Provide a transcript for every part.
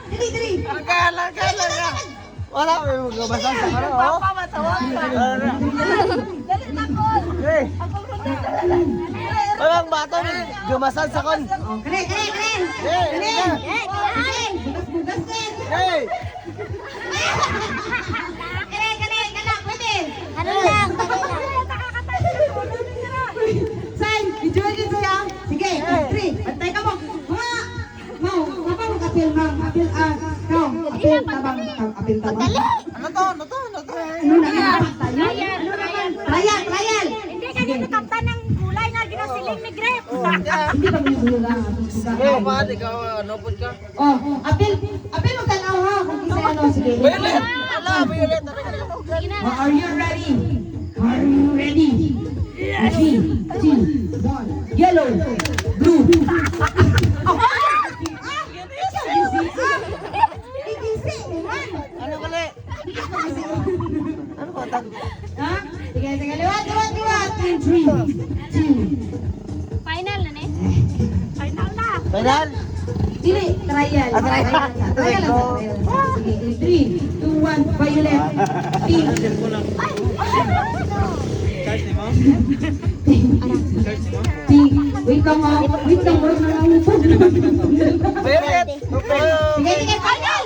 Dali, dali. Larga. Wala, may magabasa sa karo. Papa, matawag ka. Dali na ko. Hey. Walang bato ni gumasan sa kon. Oh, kare. Hey. Bugas din. Hey. Kare, pwede. Ano lang, Say, enjoy din saya. Sige, 3. Bantay ka mo. Mau, papa mo kapil, mau. Apil, apil tabang. Ano to? Ano na Trial. Hindi ganito kanta ng kulay na ginasiling ni Grep. Hindi ba may bulo lang? Hey, paano ikaw nopod ka? Oh, apil mo tanaw ha. Kung isa ano, sige. Violet. Violet. Are you ready? Are you ready? 3, 2, 1. Yellow, blue. Ano kali? Ano ba tag? Ha? Sige, liwat. 3, 2. Final na eh. Final na. Final? Dili, trial. Trial lang. Sige, 3, 2, 1. Violet. Pink. Pink. Wait lang mo. Wait lang mo. Violet. Sige, final.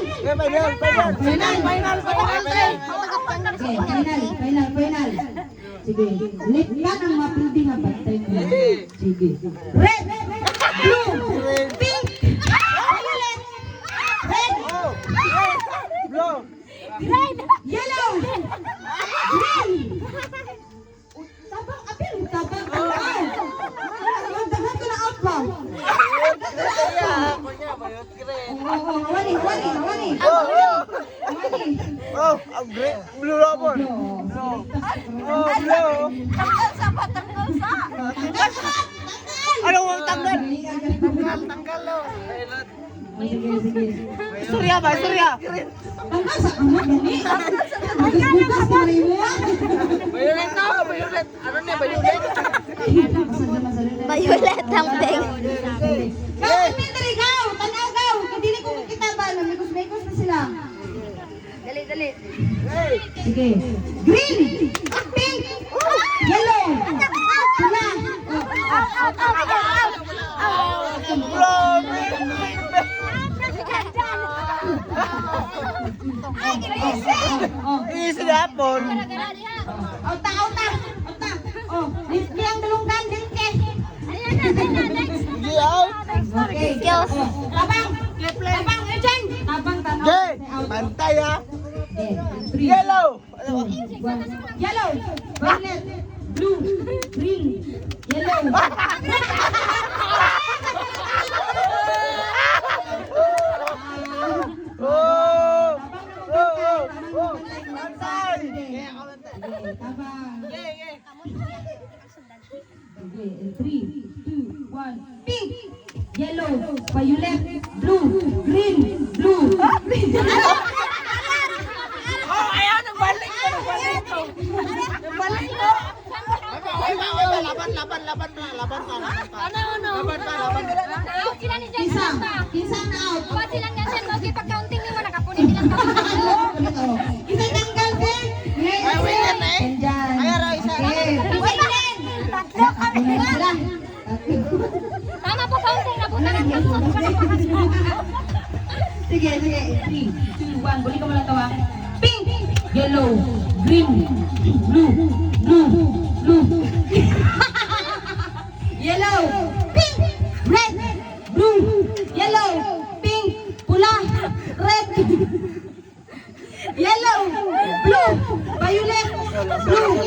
Final. Sige, liklan ang mapindi nga bantay mo. Sige. Red, blue, pink, violet, red, Blue. yellow, green. Tabang, apil, tabang. Dahan ko na out ba? Wani. Oh, ang great. Blue robber. Oh, blue. Tanggal sa. Ano ang tanggal? Tanggal lo. Sige. Surya. Tanggal sa kamot gani. Bugas na rin mo. Violet. Ano niya, Violet? Violet ang pink. Gaw, Dimitri, gaw! Tanaw, gaw! Kadili ko kita ba? Namikos-mikos na sila. Dali. Sige. Green! Pink! Yellow! Pula! Easy na hapon. Auta! Oh, di ang dalunggan, dinke! Sige, out. Okay. Skills. Tabang! Eugene! Tabang, tanaw. Okay, pantay ha. Okay. 3, Yellow. 2, 1. Yellow! Violet! Blue! Green! Yellow! Oh! Pantay! Pantay! Tabang! Yeah. Okay, 3, 2, 1. Pink! Yellow! Violet! Blue! Green! Blue! Oh, ayaw nagbalik ko. Laban ka. Ano? Sila ni Jen. Kinsa na out? Kuha silang ganyan. Pag-counting nyo, nakapunin nilang Kinsa tanggal din? Ay, wait na eh. Andyan. Ay, aray, isa. Okay. Tatlo kami. Sila. Tama po, counting. Nabutan ang tatlo. Sige. 3, 2, 1. Buli ka mo lang tawa. Pink! Yellow! Green! Blue! Yellow! Pink! Red! Blue! Yellow! Pink! Pula! Red! Yellow! Blue! Violet! Blue!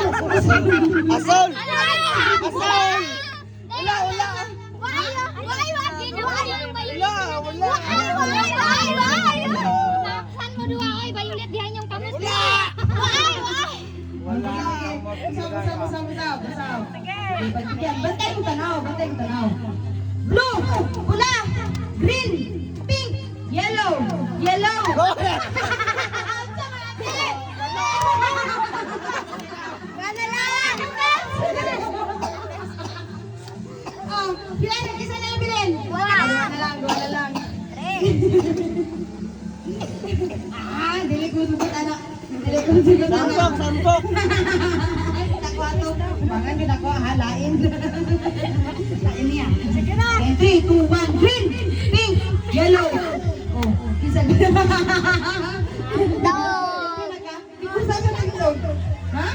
Asol! Saan mo dua oy Violet dihan yung kamus. Bantay mo tanaw. Blue! Pula! Green! Pink! Yellow! Gana lang! Oh, bilan, isa na lang bilhin. Wala. Dua na lang. Dili ko sugot ano. Dili ko sugot ano. Sampok. Nakuha to. Bangan ka nakuha, halain. Lain niya. Sige na. 3, 2, 1, green, pink, yellow. Oh, kisa. Daw. Ikaw sa nag-ilog. Ha?